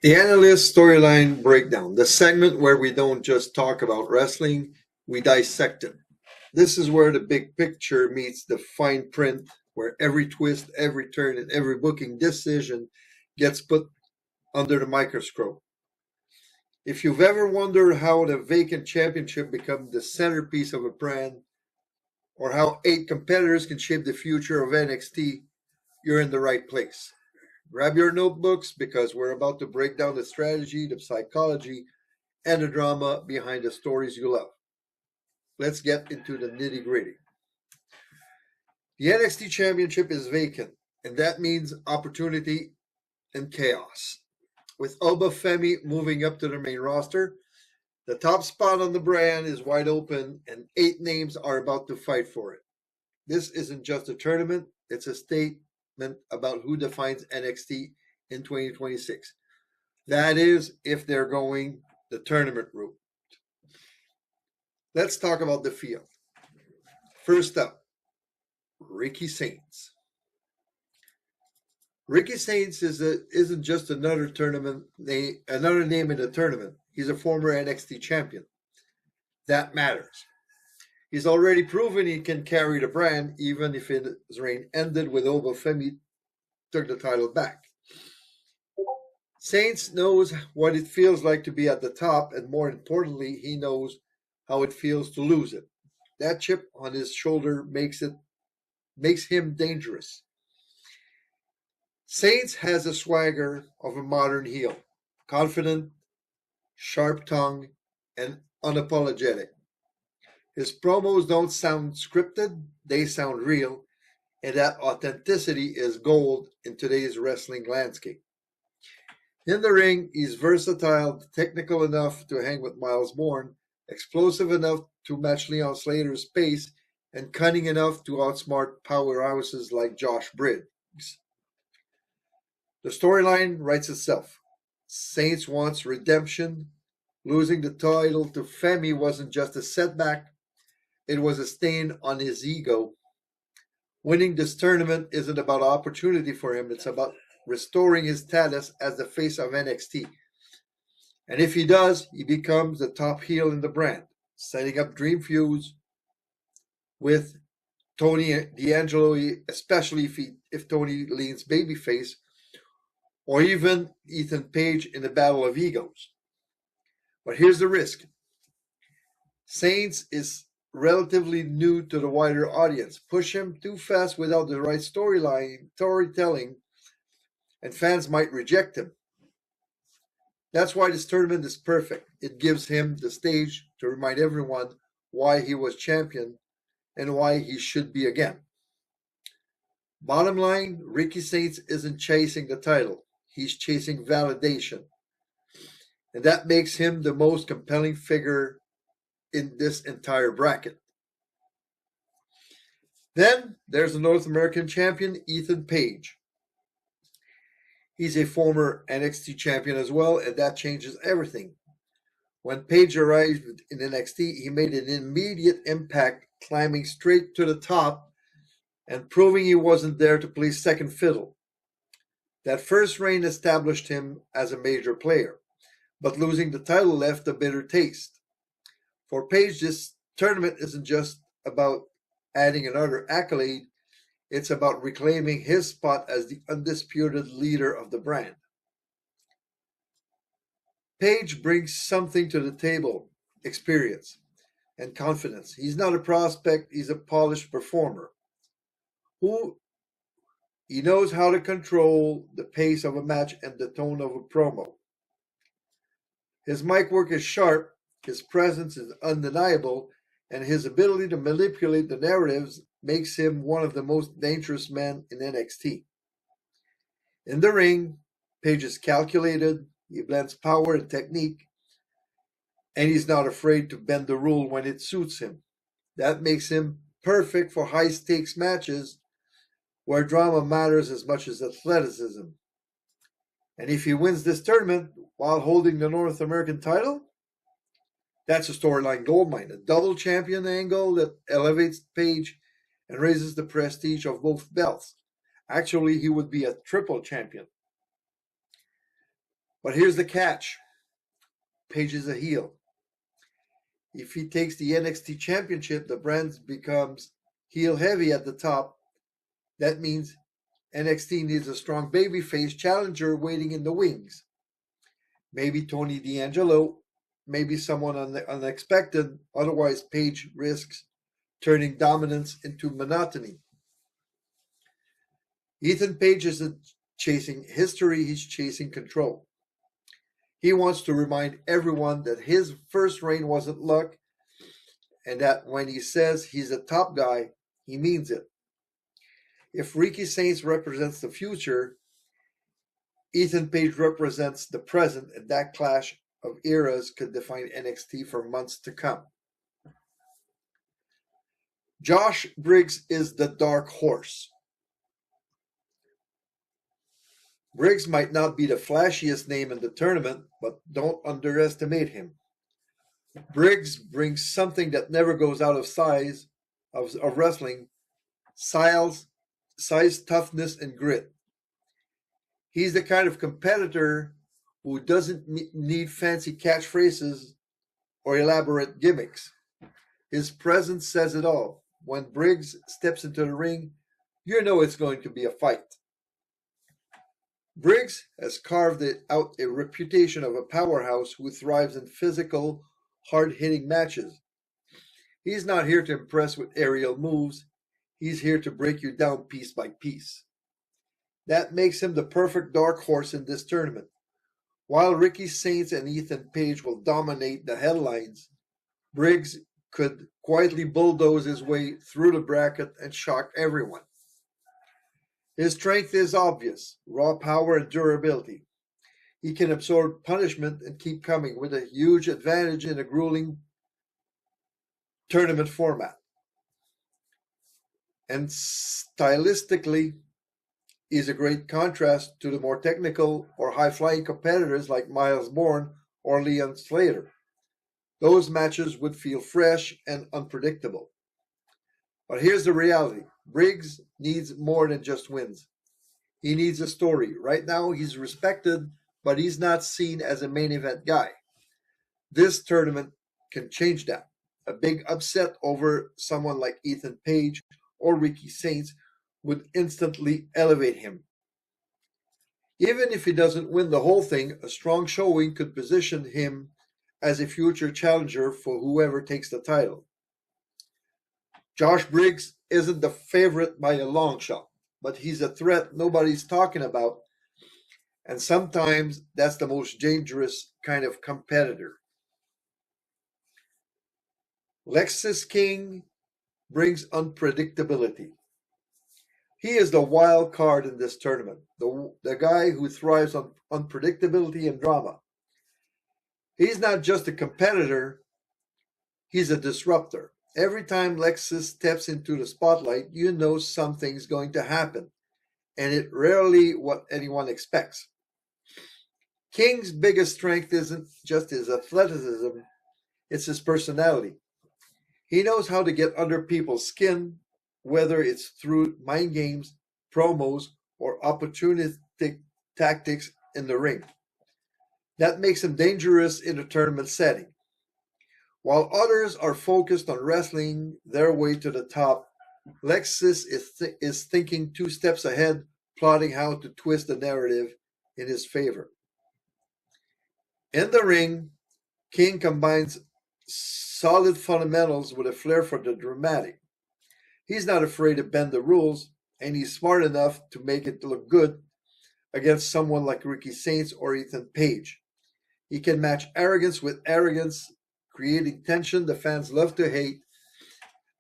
The Analyst storyline breakdown, the segment where we don't just talk about wrestling, we dissect it. This is where the big picture meets the fine print, where every twist, every turn, and every booking decision gets put under the microscope. If you've ever wondered how the vacant championship becomes the centerpiece of a brand, or how 8 competitors can shape the future of NXT, you're in the right place. Grab your notebooks because we're about to break down the strategy, the psychology, and the drama behind the stories you love. Let's get into the nitty gritty. The NXT Championship is vacant, and that means opportunity and chaos. With Oba Femi moving up to the main roster, the top spot on the brand is wide open, and 8 names are about to fight for it. This isn't just a tournament, it's a statement about who defines NXT in 2026. That is, if they're going the tournament route. Let's talk about the field. First up, Ricky Saints. Ricky Saints isn't just another another name in the tournament. He's a former NXT champion. That matters. He's already proven he can carry the brand, even if his reign ended with Oba Femi took the title back. Saints knows what it feels like to be at the top, and more importantly, he knows how it feels to lose it. That chip on his shoulder makes him dangerous. Saints has the swagger of a modern heel, confident, sharp tongue, and unapologetic. His promos don't sound scripted, they sound real, and that authenticity is gold in today's wrestling landscape. In the ring, he's versatile, technical enough to hang with Myles Borne, explosive enough to match Slater's pace, and cunning enough to outsmart powerhouses like Josh Briggs. The storyline writes itself. Saints wants redemption. Losing the title to Femi wasn't just a setback, it was a stain on his ego. Winning this tournament isn't about opportunity for him, it's about restoring his status as the face of NXT. And if he does, he becomes the top heel in the brand, setting up dream feuds with Tony D'Angelo, especially if Tony leans babyface, or even Ethan Page in the battle of egos. But here's the risk. Saints is relatively new to the wider audience. Push him too fast without the right storytelling, and fans might reject him. That's why this tournament is perfect. It gives him the stage to remind everyone why he was champion and why he should be again. Bottom line, Ricky Saints isn't chasing the title. He's chasing validation. And that makes him the most compelling figure in this entire bracket. Then there's the North American champion, Ethan Page. He's a former NXT champion as well, and that changes everything. When Page arrived in NXT, he made an immediate impact, climbing straight to the top and proving he wasn't there to play second fiddle. That first reign established him as a major player, but losing the title left a bitter taste. For Page, this tournament isn't just about adding another accolade, it's about reclaiming his spot as the undisputed leader of the brand. Page brings something to the table, experience and confidence. He's not a prospect, he's a polished performer. He knows how to control the pace of a match and the tone of a promo. His mic work is sharp, his presence is undeniable, and his ability to manipulate the narratives makes him one of the most dangerous men in NXT. In the ring, Page is calculated, he blends power and technique, and he's not afraid to bend the rule when it suits him. That makes him perfect for high stakes matches where drama matters as much as athleticism. And if he wins this tournament while holding the North American title, that's a storyline goldmine. A double champion angle that elevates Page and raises the prestige of both belts. Actually, he would be a triple champion. But here's the catch. Page is a heel. If he takes the NXT Championship, the brand becomes heel heavy at the top. That means NXT needs a strong babyface challenger waiting in the wings. Maybe Tony D'Angelo, maybe someone unexpected. Otherwise, Page risks turning dominance into monotony. Ethan Page isn't chasing history, he's chasing control. He wants to remind everyone that his first reign wasn't luck, and that when he says he's a top guy, he means it. If Ricky Saints represents the future, Ethan Page represents the present, and that clash of eras could define NXT for months to come. Josh Briggs is the dark horse. Briggs might not be the flashiest name in the tournament, but don't underestimate him. Briggs brings something that never goes out of size of wrestling: size, toughness, and grit. He's the kind of competitor who doesn't need fancy catchphrases or elaborate gimmicks. His presence says it all. When Briggs steps into the ring, you know it's going to be a fight. Briggs has carved out a reputation of a powerhouse who thrives in physical, hard-hitting matches. He's not here to impress with aerial moves. He's here to break you down piece by piece. That makes him the perfect dark horse in this tournament. While Ricky Saints and Ethan Page will dominate the headlines, Briggs could quietly bulldoze his way through the bracket and shock everyone. His strength is obvious: raw power and durability. He can absorb punishment and keep coming, with a huge advantage in a grueling tournament format. And stylistically, he's a great contrast to the more technical or high-flying competitors like Myles Borne or Slater. Those matches would feel fresh and unpredictable. But here's the reality. Briggs needs more than just wins. He needs a story. Right now, he's respected, but he's not seen as a main event guy. This tournament can change that. A big upset over someone like Ethan Page or Ricky Saints would instantly elevate him. Even if he doesn't win the whole thing, a strong showing could position him as a future challenger for whoever takes the title. Josh Briggs isn't the favorite by a long shot, but he's a threat nobody's talking about, and sometimes that's the most dangerous kind of competitor. Lexis King brings unpredictability. He is the wild card in this tournament, the guy who thrives on unpredictability and drama. He's not just a competitor, he's a disruptor. Every time Lexis steps into the spotlight, you know something's going to happen, and it's rarely what anyone expects. King's biggest strength isn't just his athleticism, it's his personality. He knows how to get under people's skin, whether it's through mind games, promos, or opportunistic tactics in the ring. That makes him dangerous in a tournament setting. While others are focused on wrestling their way to the top, Lexis is thinking 2 steps ahead, plotting how to twist the narrative in his favor. In the ring, King combines solid fundamentals with a flair for the dramatic. He's not afraid to bend the rules, and he's smart enough to make it look good against someone like Ricky Saints or Ethan Page. He can match arrogance with arrogance, creating tension the fans love to hate,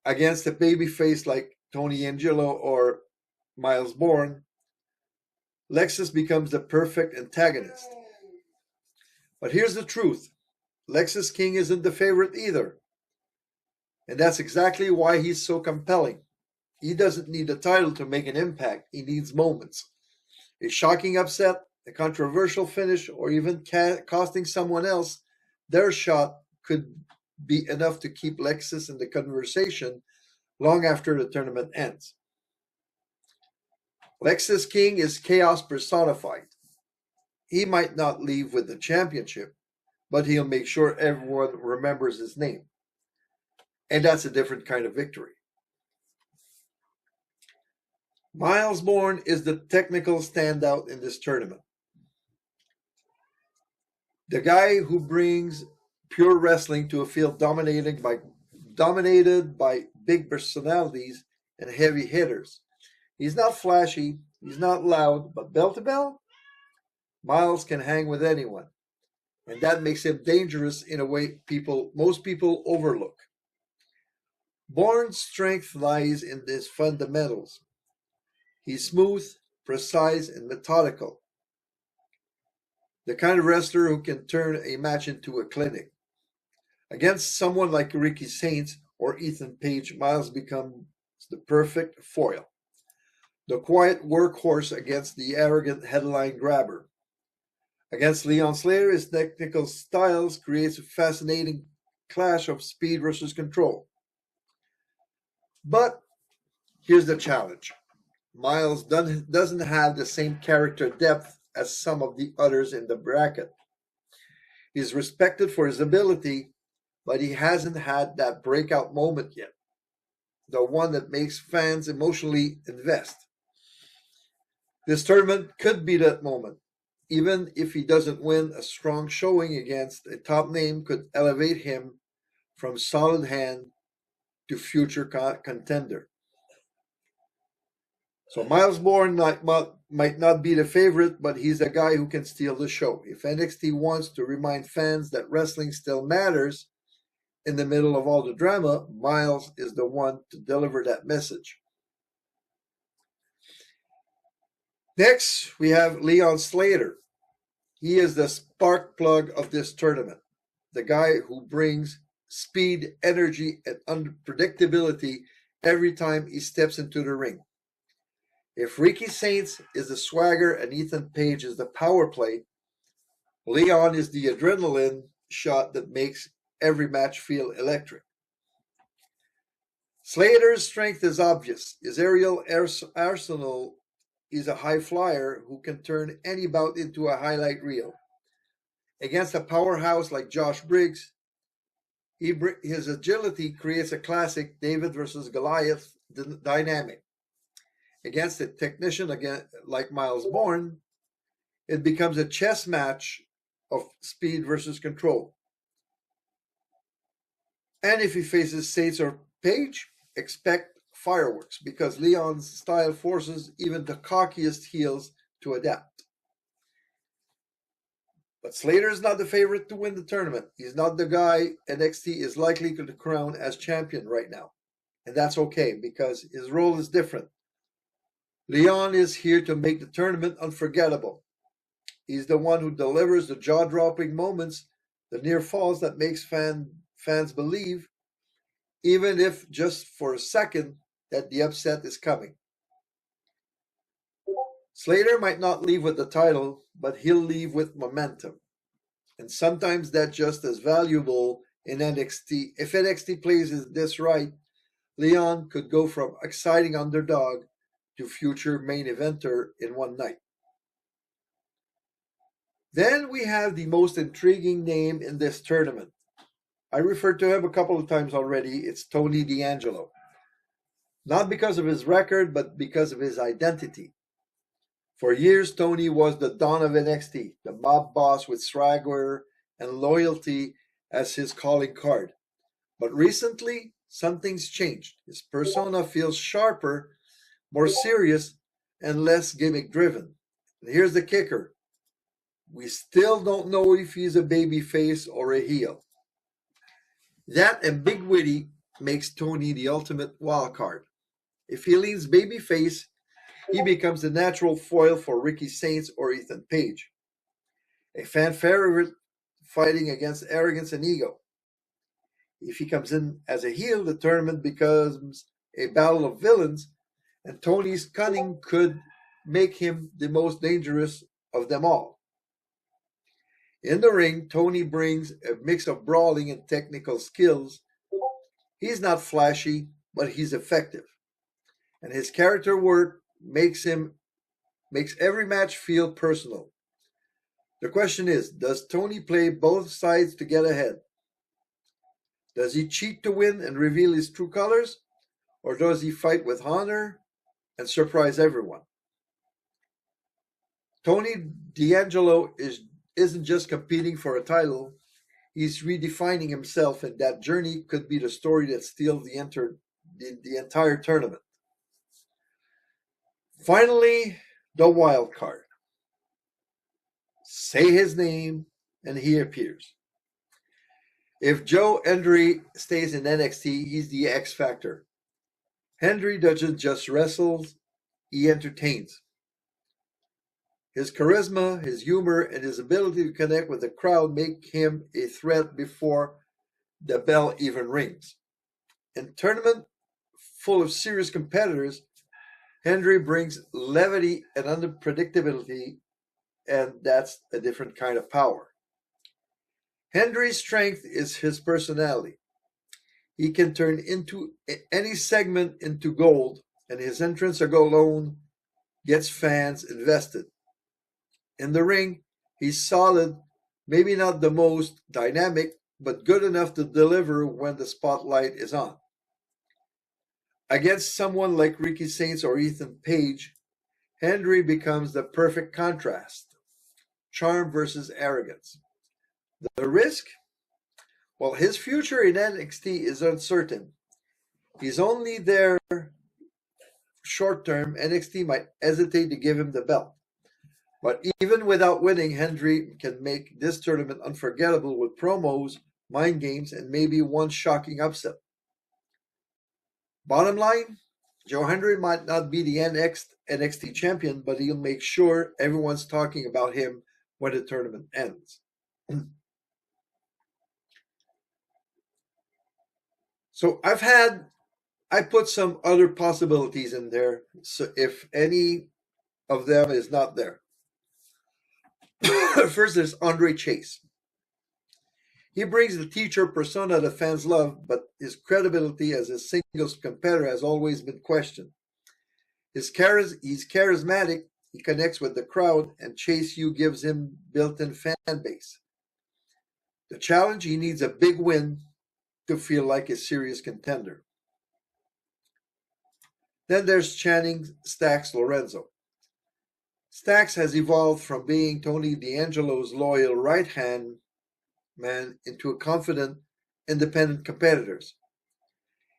against a babyface like Tony Angelo or Myles Borne. Lexis becomes the perfect antagonist. But here's the truth. Lexis King isn't the favorite either. And that's exactly why he's so compelling. He doesn't need a title to make an impact. He needs moments. A shocking upset, a controversial finish, or even costing someone else their shot could be enough to keep Lexis in the conversation long after the tournament ends. Lexis King is chaos personified. He might not leave with the championship, but he'll make sure everyone remembers his name. And that's a different kind of victory. Myles Borne is the technical standout in this tournament. The guy who brings pure wrestling to a field dominated by big personalities and heavy hitters. He's not flashy, he's not loud, but bell to bell, Myles can hang with anyone. And that makes him dangerous in a way most people overlook. Borne's strength lies in his fundamentals. He's smooth, precise, and methodical. The kind of wrestler who can turn a match into a clinic. Against someone like Ricky Saints or Ethan Page, Myles becomes the perfect foil. The quiet workhorse against the arrogant headline grabber. Against Leon Slater, his technical styles creates a fascinating clash of speed versus control. But here's the challenge. Myles doesn't have the same character depth as some of the others in the bracket. He's respected for his ability, but he hasn't had that breakout moment yet. The one that makes fans emotionally invest. This tournament could be that moment. Even if he doesn't win, a strong showing against a top name could elevate him from solid hand to future contender. So Myles Borne might not be the favorite, but he's a guy who can steal the show. If NXT wants to remind fans that wrestling still matters in the middle of all the drama, Myles is the one to deliver that message. Next, we have Leon Slater. He is the spark plug of this tournament, the guy who brings speed, energy, and unpredictability every time he steps into the ring. If Ricky Saints is the swagger and Ethan Page is the power play, Leon is the adrenaline shot that makes every match feel electric. Slater's strength is obvious. His aerial arsenal is a high flyer who can turn any bout into a highlight reel. Against a powerhouse like Josh Briggs, his agility creates a classic David versus Goliath dynamic. Against a technician like Myles Borne, it becomes a chess match of speed versus control. And if he faces Saints or Page, expect fireworks because Leon's style forces even the cockiest heels to adapt. But Slater is not the favorite to win the tournament. He's not the guy NXT is likely to crown as champion right now. And that's okay because his role is different. Leon is here to make the tournament unforgettable. He's the one who delivers the jaw-dropping moments, the near falls that makes fans believe, even if just for a second, that the upset is coming. Slater might not leave with the title, but he'll leave with momentum. And sometimes that's just as valuable in NXT. If NXT plays this right, Leon could go from exciting underdog to future main eventer in one night. Then we have the most intriguing name in this tournament. I referred to him a couple of times already. It's Tony D'Angelo. Not because of his record, but because of his identity. For years, Tony was the Don of NXT, the mob boss with swagger and loyalty as his calling card. But recently, something's changed. His persona feels sharper, more serious, and less gimmick-driven. And here's the kicker. We still don't know if he's a babyface or a heel. That ambiguity makes Tony the ultimate wildcard. If he leans babyface, he becomes the natural foil for Ricky Saints or Ethan Page. A fan favorite fighting against arrogance and ego. If he comes in as a heel, the tournament becomes a battle of villains, and Tony's cunning could make him the most dangerous of them all. In the ring, Tony brings a mix of brawling and technical skills. He's not flashy, but he's effective. And his character work makes every match feel personal. The question is, does Tony play both sides to get ahead? Does he cheat to win and reveal his true colors? Or does he fight with honor and surprise everyone? Tony D'Angelo isn't just competing for a title, he's redefining himself, and that journey could be the story that steals the entire tournament. Finally, the wild card. Say his name, and he appears. If Joe Hendry stays in NXT, he's the X Factor. Hendry doesn't just wrestle, he entertains. His charisma, his humor, and his ability to connect with the crowd make him a threat before the bell even rings. In a tournament full of serious competitors, Hendry brings levity and unpredictability, and that's a different kind of power. Hendry's strength is his personality. He can turn into any segment into gold, and his entrance alone gets fans invested. In the ring, he's solid, maybe not the most dynamic, but good enough to deliver when the spotlight is on. Against someone like Ricky Saints or Ethan Page, Hendry becomes the perfect contrast. Charm versus arrogance. The risk? Well, his future in NXT is uncertain. He's only there short term. NXT might hesitate to give him the belt. But even without winning, Hendry can make this tournament unforgettable with promos, mind games, and maybe one shocking upset. Bottom line, Joe Hendry might not be the NXT champion, but he'll make sure everyone's talking about him when the tournament ends. So I put some other possibilities in there, so if any of them is not there. First, there's Andre Chase. He brings the teacher persona that fans love, but his credibility as a singles competitor has always been questioned. He's charismatic, he connects with the crowd, and Chase U gives him built-in fan base. The challenge, he needs a big win to feel like a serious contender. Then there's Channing Stacks Lorenzo. Stacks has evolved from being Tony D'Angelo's loyal right-hand man into a confident, independent competitor.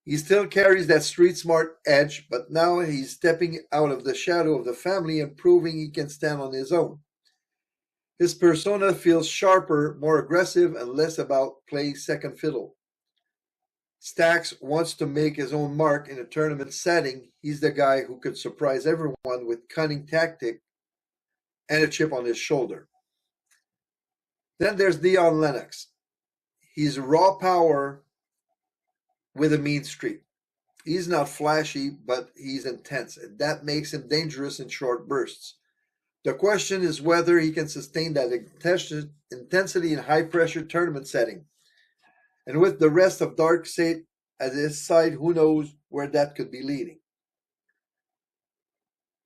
He still carries that street-smart edge, but now he's stepping out of the shadow of the family and proving he can stand on his own. His persona feels sharper, more aggressive, and less about playing second fiddle. Stacks wants to make his own mark in a tournament setting. He's the guy who could surprise everyone with cunning tactic and a chip on his shoulder. Then there's Dion Lennox. He's raw power with a mean streak. He's not flashy, but he's intense, and that makes him dangerous in short bursts. The question is whether he can sustain that intensity in high-pressure tournament setting. And with the rest of Darkseid at his side, who knows where that could be leading.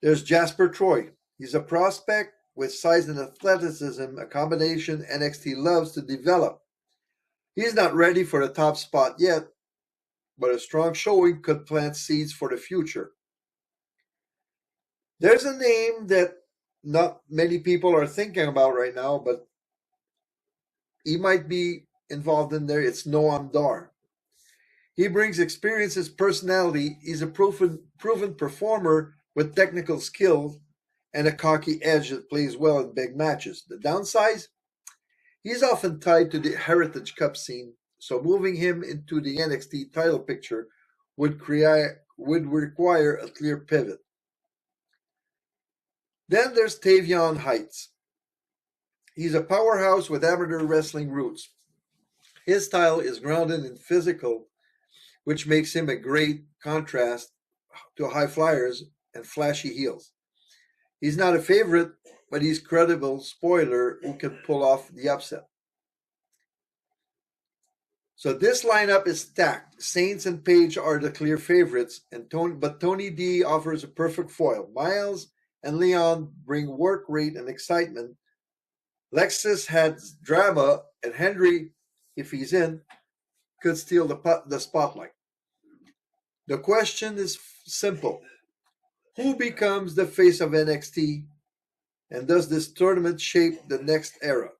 There's Jasper Troy. He's a prospect with size and athleticism, a combination NXT loves to develop. He's not ready for the top spot yet, but a strong showing could plant seeds for the future. There's a name that not many people are thinking about right now, but he might be involved in there. It's Noam Dar. He brings experience, his personality. He's a proven performer with technical skills and a cocky edge that plays well in big matches. The downside? He's often tied to the Heritage Cup scene, so moving him into the NXT title picture would require a clear pivot. Then there's Tavion Heights. He's a powerhouse with amateur wrestling roots. His style is grounded in physical, which makes him a great contrast to high flyers and flashy heels. He's not a favorite, but he's credible spoiler who can pull off the upset. So this lineup is stacked. Saints and Page are the clear favorites, but Tony D offers a perfect foil. Myles and Leon bring work rate and excitement. Lexis had drama, and Henry, if he's in, could steal the spotlight. The question is simple. Who becomes the face of NXT, and does this tournament shape the next era?